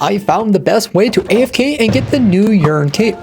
I found the best way to AFK and get the new Yearn Cape.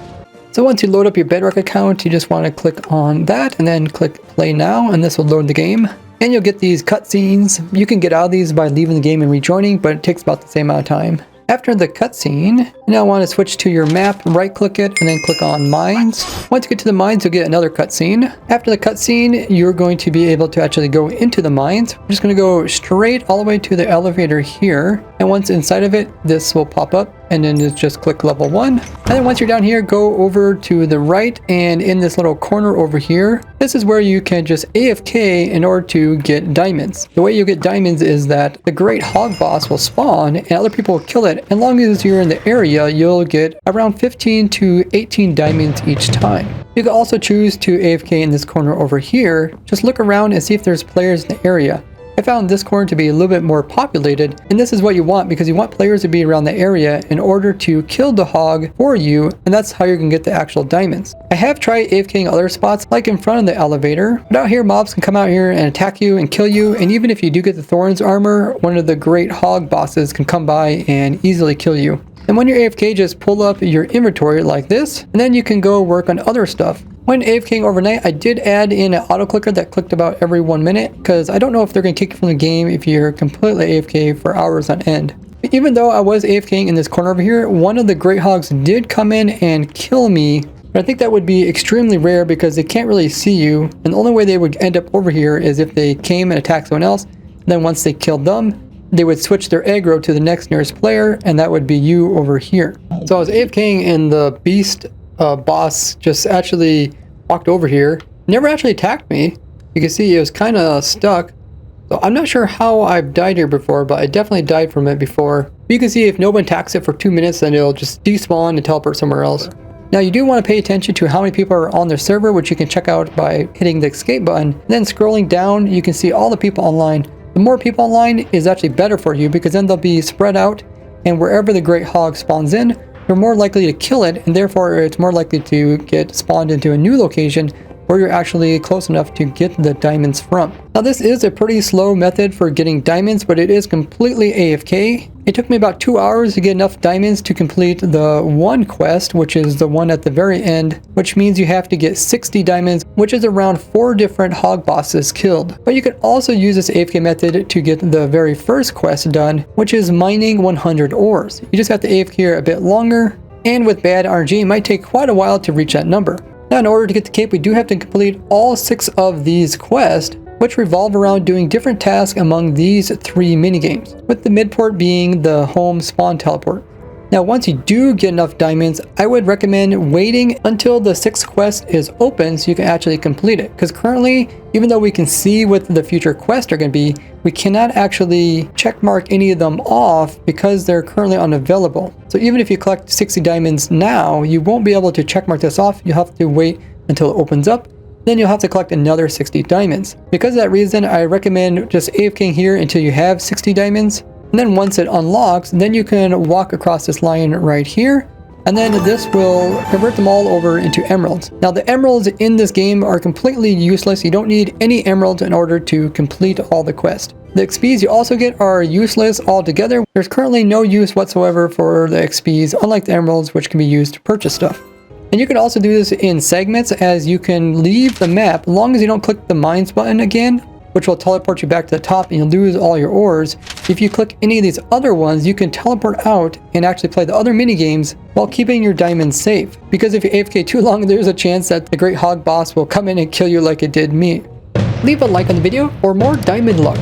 So once you load up your Bedrock account, you just want to click on that and then click play now, and this will load the game. And you'll get these cutscenes. You can get out of these by leaving the game and rejoining, but it takes about the same amount of time. After the cutscene, you now want to switch to your map, right click it, and then click on Mines. Once you get to the mines, you'll get another cutscene. After the cutscene, you're going to be able to actually go into the mines. We're just going to go straight all the way to the elevator here. And once inside of it, this will pop up, and then just click level 1. And then once you're down here, go over to the right, and in this little corner over here, this is where you can just AFK in order to get diamonds. The way you get diamonds is that the great hog boss will spawn and other people will kill it. As long as you're in the area, you'll get around 15 to 18 diamonds each time. You can also choose to AFK in this corner over here. Just look around and see if there's players in the area. I found this corner to be a little bit more populated, and this is what you want because you want players to be around the area in order to kill the hog for you, and that's how you can get the actual diamonds. I have tried AFKing other spots like in front of the elevator, but out here mobs can come out here and attack you and kill you, and even if you do get the Thorns armor, one of the great hog bosses can come by and easily kill you. And when you're AFK, just pull up your inventory like this, and then you can go work on other stuff. When AFKing overnight, I did add in an auto clicker that clicked about every 1 minute because I don't know if they're going to kick you from the game if you're completely AFK for hours on end. But even though I was AFKing in this corner over here, one of the great hogs did come in and kill me. But I think that would be extremely rare because they can't really see you, and the only way they would end up over here is if they came and attacked someone else. And then once they killed them, they would switch their aggro to the next nearest player, and that would be you over here. So I was AFKing and the beast boss just actually walked over here, never actually attacked me. You can see it was kind of stuck. So I'm not sure how I've died here before, but I definitely died from it before. But you can see if no one attacks it for 2 minutes, then it'll just despawn and teleport somewhere else. Now you do want to pay attention to how many people are on their server, which you can check out by hitting the escape button. And then scrolling down, you can see all the people online. The more people online is actually better for you because then they'll be spread out, and wherever the great hog spawns in, you're more likely to kill it, and therefore it's more likely to get spawned into a new location where you're actually close enough to get the diamonds from. Now this is a pretty slow method for getting diamonds, but it is completely AFK. It took me about 2 hours to get enough diamonds to complete the one quest, which is the one at the very end, which means you have to get 60 diamonds, which is around 4 different hog bosses killed. But you can also use this AFK method to get the very first quest done, which is mining 100 ores. You just have to AFK here a bit longer, and with bad RNG, it might take quite a while to reach that number. Now in order to get the cape, we do have to complete all 6 of these quests, which revolve around doing different tasks among these 3 minigames, with the midport being the home spawn teleport. Now once you do get enough diamonds, I would recommend waiting until the 6th quest is open so you can actually complete it. Because currently, even though we can see what the future quests are going to be, we cannot actually checkmark any of them off because they're currently unavailable. So even if you collect 60 diamonds now, you won't be able to checkmark this off. You'll have to wait until it opens up. Then you'll have to collect another 60 diamonds. Because of that reason, I recommend just AFKing here until you have 60 diamonds. And then once it unlocks, then you can walk across this line right here, and then this will convert them all over into emeralds. Now the emeralds in this game are completely useless. You don't need any emeralds in order to complete all the quests. The XPs you also get are useless altogether. There's currently no use whatsoever for the XPs, unlike the emeralds, which can be used to purchase stuff. And you can also do this in segments, as you can leave the map as long as you don't click the mines button again, which will teleport you back to the top and you'll lose all your ores. If you click any of these other ones, you can teleport out and actually play the other mini games while keeping your diamonds safe. Because if you AFK too long, there's a chance that the great hog boss will come in and kill you like it did me. Leave a like on the video for more diamond luck.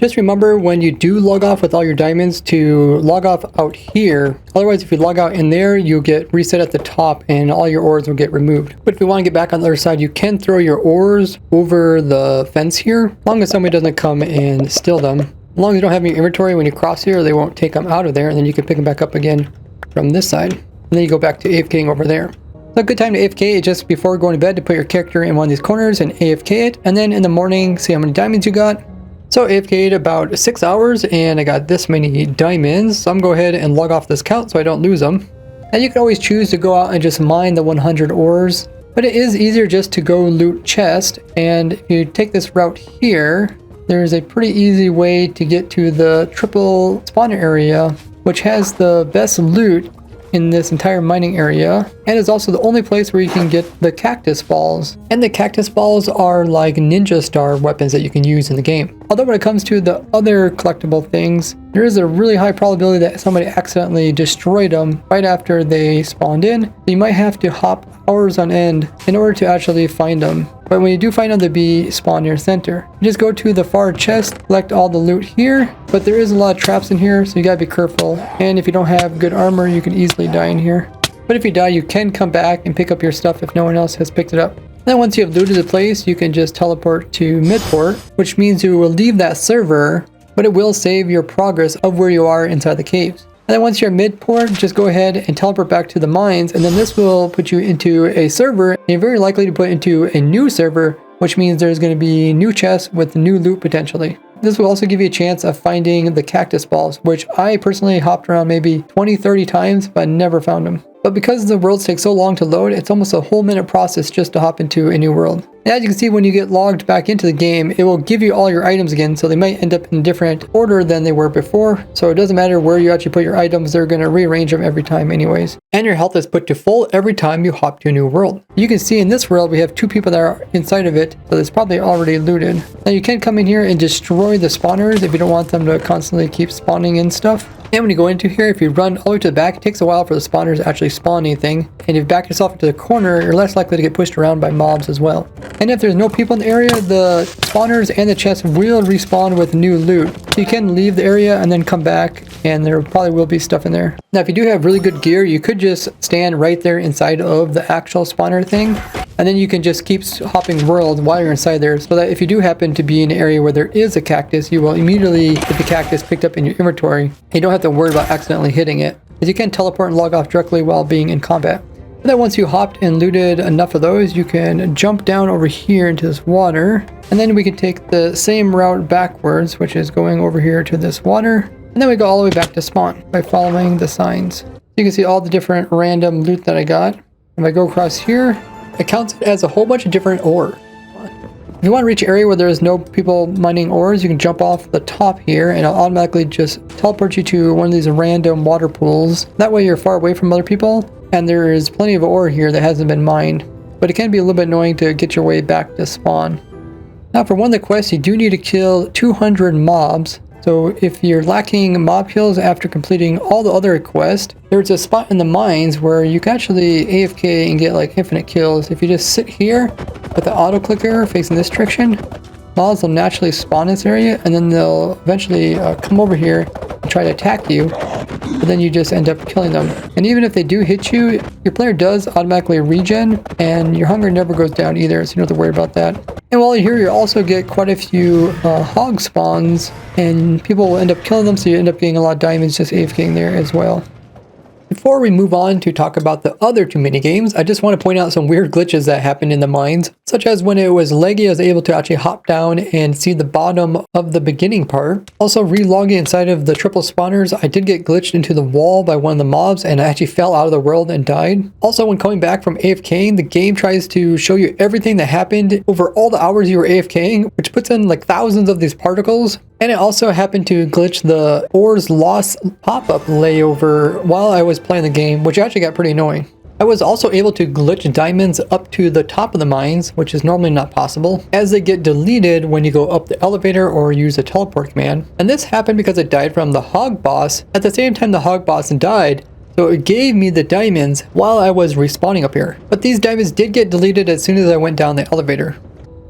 Just remember when you do log off with all your diamonds to log off out here. Otherwise, if you log out in there, you'll get reset at the top and all your ores will get removed. But if you want to get back on the other side, you can throw your ores over the fence here, as long as somebody doesn't come and steal them. As long as you don't have any inventory when you cross here, they won't take them out of there, and then you can pick them back up again from this side. And then you go back to AFKing over there. So a good time to AFK is just before going to bed to put your character in one of these corners and AFK it, and then in the morning, see how many diamonds you got. So I AFK'd about 6 hours and I got this many diamonds. So I'm going to go ahead and log off this count so I don't lose them. And you can always choose to go out and just mine the 100 ores. But it is easier just to go loot chest. And if you take this route here, there's a pretty easy way to get to the triple spawner area which has the best loot in this entire mining area, and is also the only place where you can get the cactus balls. And the cactus balls are like ninja star weapons that you can use in the game. Although when it comes to the other collectible things, there is a really high probability that somebody accidentally destroyed them right after they spawned in. You might have to hop hours on end in order to actually find them. But when you do find them, they'll be spawned near center. You just go to the far chest, collect all the loot here, but there is a lot of traps in here, so you gotta be careful. And if you don't have good armor, you can easily die in here. But if you die, you can come back and pick up your stuff if no one else has picked it up. Then once you have looted the place, you can just teleport to midport, which means you will leave that server, but it will save your progress of where you are inside the caves. And then once you're midport, just go ahead and teleport back to the mines, and then this will put you into a server, and you're very likely to put into a new server, which means there's going to be new chests with new loot potentially. This will also give you a chance of finding the cactus balls, which I personally hopped around maybe 20-30 times, but never found them. But because the worlds take so long to load, it's almost a whole minute process just to hop into a new world. And as you can see, when you get logged back into the game, it will give you all your items again, so they might end up in different order than they were before. So it doesn't matter where you actually put your items, they're going to rearrange them every time anyways. And your health is put to full every time you hop to a new world. You can see in this world, we have 2 people that are inside of it, so it's probably already looted. Now you can come in here and destroy the spawners if you don't want them to constantly keep spawning in stuff. And when you go into here, if you run all the way to the back, it takes a while for the spawners to actually spawn anything. And if you back yourself into the corner, you're less likely to get pushed around by mobs as well. And if there's no people in the area, the spawners and the chests will respawn with new loot. So you can leave the area and then come back, and there probably will be stuff in there. Now, if you do have really good gear, you could just stand right there inside of the actual spawner thing. And then you can just keep hopping worlds while you're inside there, so that if you do happen to be in an area where there is a cactus, you will immediately get the cactus picked up in your inventory. You don't have to worry about accidentally hitting it, as you can teleport and log off directly while being in combat. And then once you hopped and looted enough of those, you can jump down over here into this water, and then we can take the same route backwards, which is going over here to this water, and then we go all the way back to spawn by following the signs. You can see all the different random loot that I got. If I go across here, it counts as a whole bunch of different ore. If you want to reach an area where there's no people mining ores, you can jump off the top here and it'll automatically just teleport you to one of these random water pools. That way you're far away from other people, and there is plenty of ore here that hasn't been mined. But it can be a little bit annoying to get your way back to spawn. Now for one of the quests, you do need to kill 200 mobs. So if you're lacking mob kills after completing all the other quests, there's a spot in the mines where you can actually AFK and get like infinite kills. If you just sit here with the auto clicker facing this direction, mobs will naturally spawn in this area, and then they'll eventually come over here and try to attack you, but then you just end up killing them. And even if they do hit you, your player does automatically regen, and your hunger never goes down either, so you don't have to worry about that. And while you're here, you also get quite a few hog spawns, and people will end up killing them, so you end up getting a lot of diamonds just AFKing there as well. Before we move on to talk about the other 2 minigames, I just want to point out some weird glitches that happened in the mines, such as when it was laggy, I was able to actually hop down and see the bottom of the beginning part. Also, re-logging inside of the triple spawners, I did get glitched into the wall by one of the mobs, and I actually fell out of the world and died. Also, when coming back from AFKing, the game tries to show you everything that happened over all the hours you were AFKing, which puts in like thousands of these particles. And it also happened to glitch the ores lost pop-up layover while I was playing the game, which actually got pretty annoying. I was also able to glitch diamonds up to the top of the mines, which is normally not possible, as they get deleted when you go up the elevator or use a teleport command. And this happened because I died from the hog boss at the same time the hog boss died, so it gave me the diamonds while I was respawning up here. But these diamonds did get deleted as soon as I went down the elevator.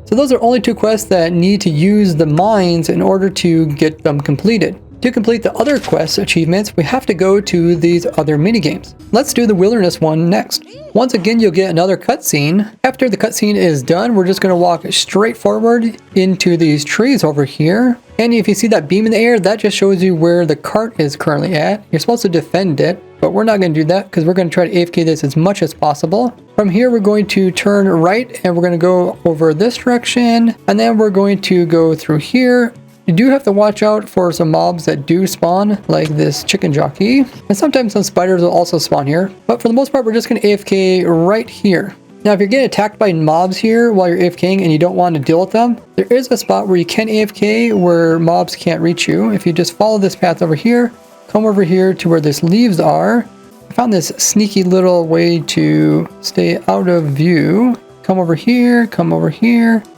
So those are only 2 quests that need to use the mines in order to get them completed. To complete the other quest achievements, we have to go to these other minigames. Let's do the wilderness one next. Once again, you'll get another cutscene. After the cutscene is done, we're just going to walk straight forward into these trees over here. And if you see that beam in the air, that just shows you where the cart is currently at. You're supposed to defend it, but we're not going to do that because we're going to try to AFK this as much as possible. From here, we're going to turn right and we're going to go over this direction, and then we're going to go through here. You do have to watch out for some mobs that do spawn, like this chicken jockey, and sometimes some spiders will also spawn here, but for the most part, we're just going to AFK right here. Now, if you're getting attacked by mobs here while you're AFKing and you don't want to deal with them, there is a spot where you can AFK where mobs can't reach you. If you just follow this path over here, come over here to where these leaves are. I found this sneaky little way to stay out of view. Come over here,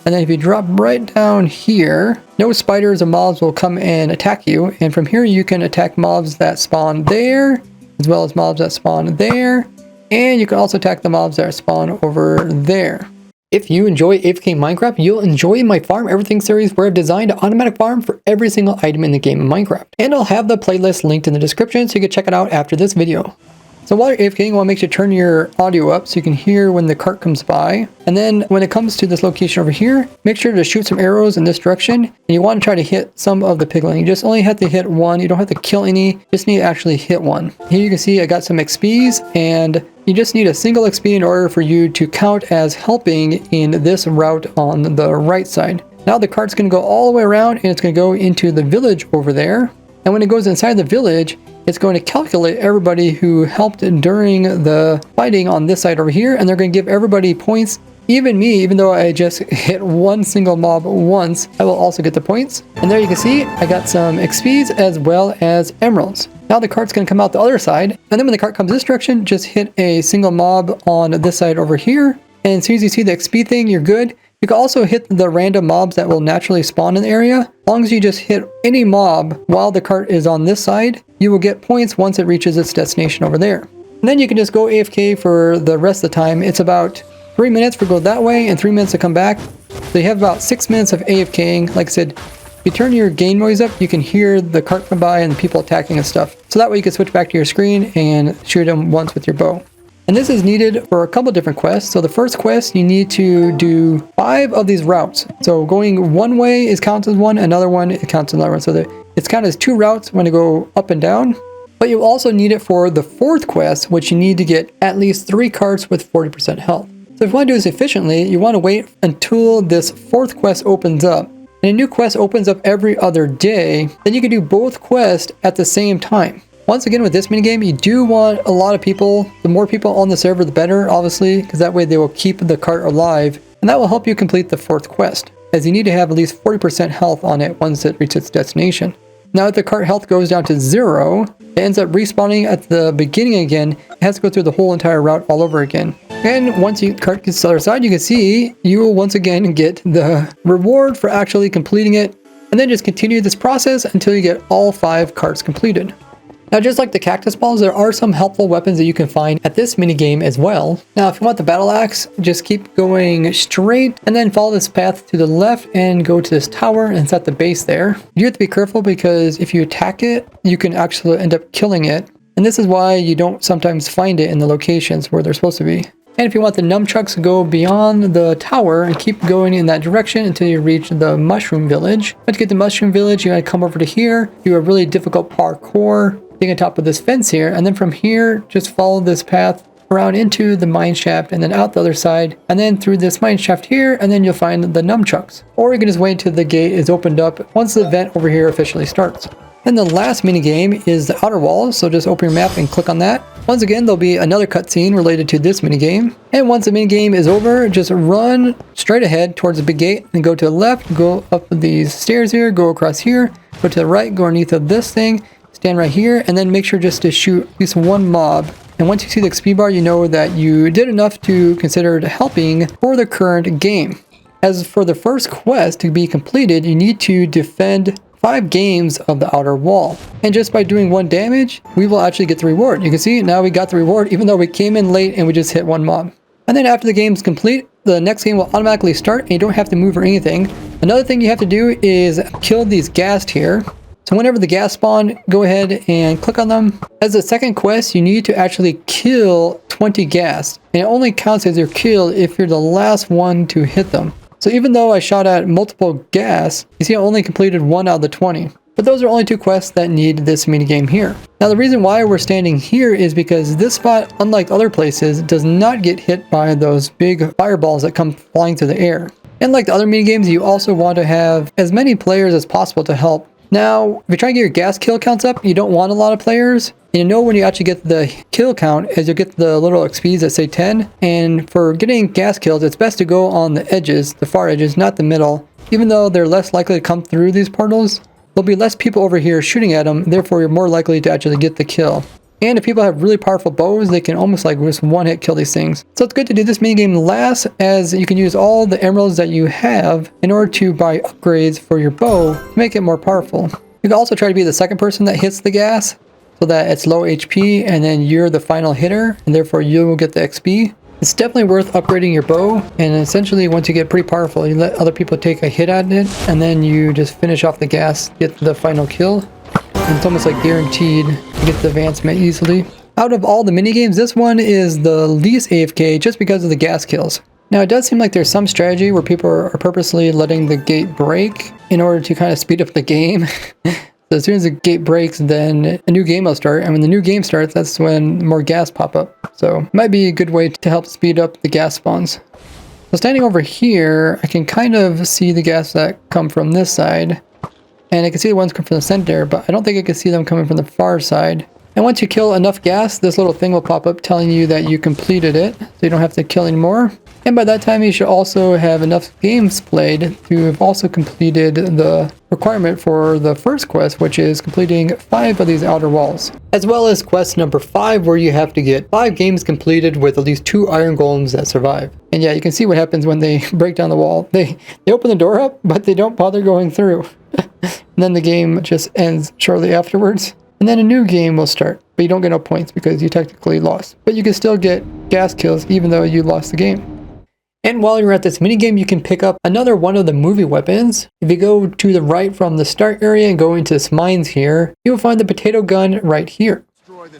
and then if you drop right down here, no spiders or mobs will come and attack you. And from here you can attack mobs that spawn there, as well as mobs that spawn there. And you can also attack the mobs that spawn over there. If you enjoy AFK Minecraft, you'll enjoy my Farm Everything series where I've designed an automatic farm for every single item in the game of Minecraft. And I'll have the playlist linked in the description so you can check it out after this video. So while you're AFKing, I want to make sure to turn your audio up so you can hear when the cart comes by. And then when it comes to this location over here, make sure to shoot some arrows in this direction. And you want to try to hit some of the piglin. You just only have to hit one. You don't have to kill any. You just need to actually hit one. Here you can see I got some XPs, and you just need a single XP in order for you to count as helping in this route on the right side. Now the cart's going to go all the way around, and it's going to go into the village over there. And when it goes inside the village, it's going to calculate everybody who helped during the fighting on this side over here, and they're going to give everybody points. Even me, even though I just hit one single mob once, I will also get the points. And there you can see I got some XPs as well as emeralds. Now the cart's going to come out the other side, and then when the cart comes this direction, just hit a single mob on this side over here. And as soon as you see the XP thing, you're good. You can also hit the random mobs that will naturally spawn in the area. As long as you just hit any mob while the cart is on this side, you will get points once it reaches its destination over there. And then you can just go AFK for the rest of the time. It's about 3 minutes for go that way and 3 minutes to come back. So you have about 6 minutes of AFKing. Like I said, if you turn your game noise up, you can hear the cart come by and the people attacking and stuff. So that way you can switch back to your screen and shoot them once with your bow. And this is needed for a couple different quests. So the first quest, you need to do 5 of these routes. So going one way is counted as one, another one it counts as another one. So it's counted as 2 routes when you go up and down. But you also need it for the 4th quest, which you need to get at least 3 carts with 40% health. So if you want to do this efficiently, you want to wait until this 4th quest opens up. And a new quest opens up every other day. Then you can do both quests at the same time. Once again, with this minigame, you do want a lot of people. The more people on the server, the better, obviously, because that way they will keep the cart alive. And that will help you complete the 4th quest, as you need to have at least 40% health on it once it reaches its destination. Now, if the cart health goes down to 0, it ends up respawning at the beginning again. It has to go through the whole entire route all over again. And once your cart gets to the other side, you can see you will once again get the reward for actually completing it. And then just continue this process until you get all 5 carts completed. Now, just like the cactus balls, there are some helpful weapons that you can find at this minigame as well. Now, if you want the battle axe, just keep going straight and then follow this path to the left and go to this tower and set the base there. You have to be careful because if you attack it, you can actually end up killing it. And this is why you don't sometimes find it in the locations where they're supposed to be. And if you want the nunchucks, go beyond the tower and keep going in that direction until you reach the mushroom village. But to get the mushroom village, you're going to come over to here, do a really difficult parkour, being on top of this fence here, and then from here just follow this path around into the mine shaft and then out the other side and then through this mine shaft here, and then you'll find the nunchucks. Or you can just wait until the gate is opened up once the event over here officially starts. Then the last mini game is the Outer Wall, so just open your map and click on that. Once again, there'll be another cutscene related to this mini game, and once the mini game is over, just run straight ahead towards the big gate and go to the left, go up these stairs here, go across here, go to the right, go underneath of this thing, stand right here, and then make sure just to shoot at least one mob. And once you see the XP bar, you know that you did enough to consider helping for the current game. As for the first quest to be completed, you need to defend 5 games of the Outer Wall. And just by doing 1 damage, we will actually get the reward. You can see now we got the reward even though we came in late and we just hit 1 mob. And then after the game's complete, the next game will automatically start and you don't have to move or anything. Another thing you have to do is kill these ghast here. So whenever the ghast spawn, go ahead and click on them. As a second quest, you need to actually kill 20 ghast. And it only counts as your kill if you're the last one to hit them. So even though I shot at multiple ghast, you see I only completed 1 out of the 20. But those are only 2 quests that need this minigame here. Now the reason why we're standing here is because this spot, unlike other places, does not get hit by those big fireballs that come flying through the air. And like the other minigames, you also want to have as many players as possible to help. Now, if you're trying to get your ghast kill counts up, you don't want a lot of players. And you know when you actually get the kill count is you'll get the little XPs that say 10. And for getting ghast kills, it's best to go on the edges, the far edges, not the middle. Even though they're less likely to come through these portals, there'll be less people over here shooting at them, therefore you're more likely to actually get the kill. And if people have really powerful bows, they can almost like just one-hit kill these things. So it's good to do this minigame last, as you can use all the emeralds that you have in order to buy upgrades for your bow to make it more powerful. You can also try to be the second person that hits the gas, so that it's low HP and then you're the final hitter, and therefore you will get the XP. It's definitely worth upgrading your bow, and essentially once you get pretty powerful, you let other people take a hit at it, and then you just finish off the gas, get the final kill. And it's almost like guaranteed to get the advancement easily. Out of all the minigames, this one is the least AFK just because of the gas kills. Now it does seem like there's some strategy where people are purposely letting the gate break in order to kind of speed up the game. So as soon as the gate breaks, then a new game will start, and when the new game starts, that's when more gas pop up. So it might be a good way to help speed up the gas spawns. So standing over here, I can kind of see the gas that come from this side, and I can see the ones come from the center, but I don't think I can see them coming from the far side. And once you kill enough gas, this little thing will pop up telling you that you completed it, so you don't have to kill anymore. And by that time, you should also have enough games played to have also completed the requirement for the first quest, which is completing 5 of these outer walls. As well as quest number 5, where you have to get 5 games completed with at least 2 iron golems that survive. And yeah, you can see what happens when they break down the wall. They open the door up, but they don't bother going through. And then the game just ends shortly afterwards. And then a new game will start, but you don't get no points because you technically lost. But you can still get gas kills even though you lost the game. And while you're at this minigame, you can pick up another one of the movie weapons. If you go to the right from the start area and go into this mines here, you'll find the potato gun right here.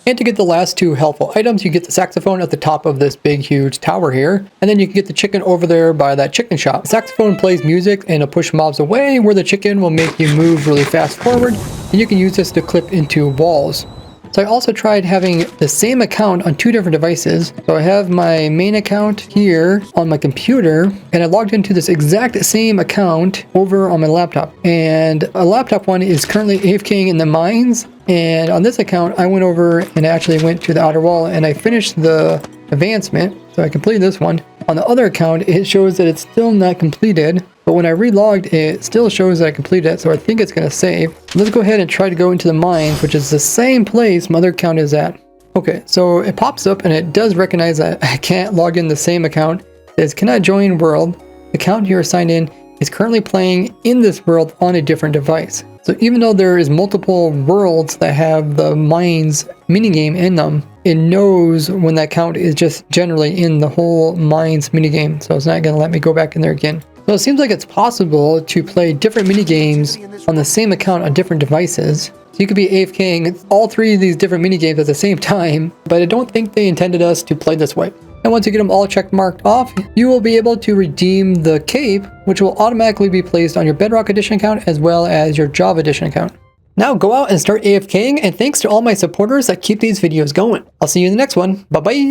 And to get the last 2 helpful items, you get the saxophone at the top of this big huge tower here, and then you can get the chicken over there by that chicken shop. The saxophone plays music and it'll push mobs away, where the chicken will make you move really fast forward, and you can use this to clip into walls. So I also tried having the same account on 2 different devices. So I have my main account here on my computer, and I logged into this exact same account over on my laptop. And a laptop one is currently AFKing in the mines. And on this account, I went over and actually went to the outer wall and I finished the advancement. So I completed this one. On the other account, it shows that it's still not completed. But when I relogged, it still shows that I completed it, so I think it's going to save. Let's go ahead and try to go into the mines, which is the same place my other account is at. Okay, so it pops up and it does recognize that I can't log in the same account. It says, cannot join world. The account you're assigned in is currently playing in this world on a different device. So even though there is multiple worlds that have the mines minigame in them, it knows when that account is just generally in the whole mines minigame. So it's not going to let me go back in there again. So it seems like it's possible to play different minigames on the same account on different devices. So you could be AFKing all 3 of these different minigames at the same time, but I don't think they intended us to play this way. And once you get them all check marked off, you will be able to redeem the cape, which will automatically be placed on your Bedrock Edition account as well as your Java Edition account. Now go out and start AFKing, and thanks to all my supporters that keep these videos going. I'll see you in the next one. Bye bye!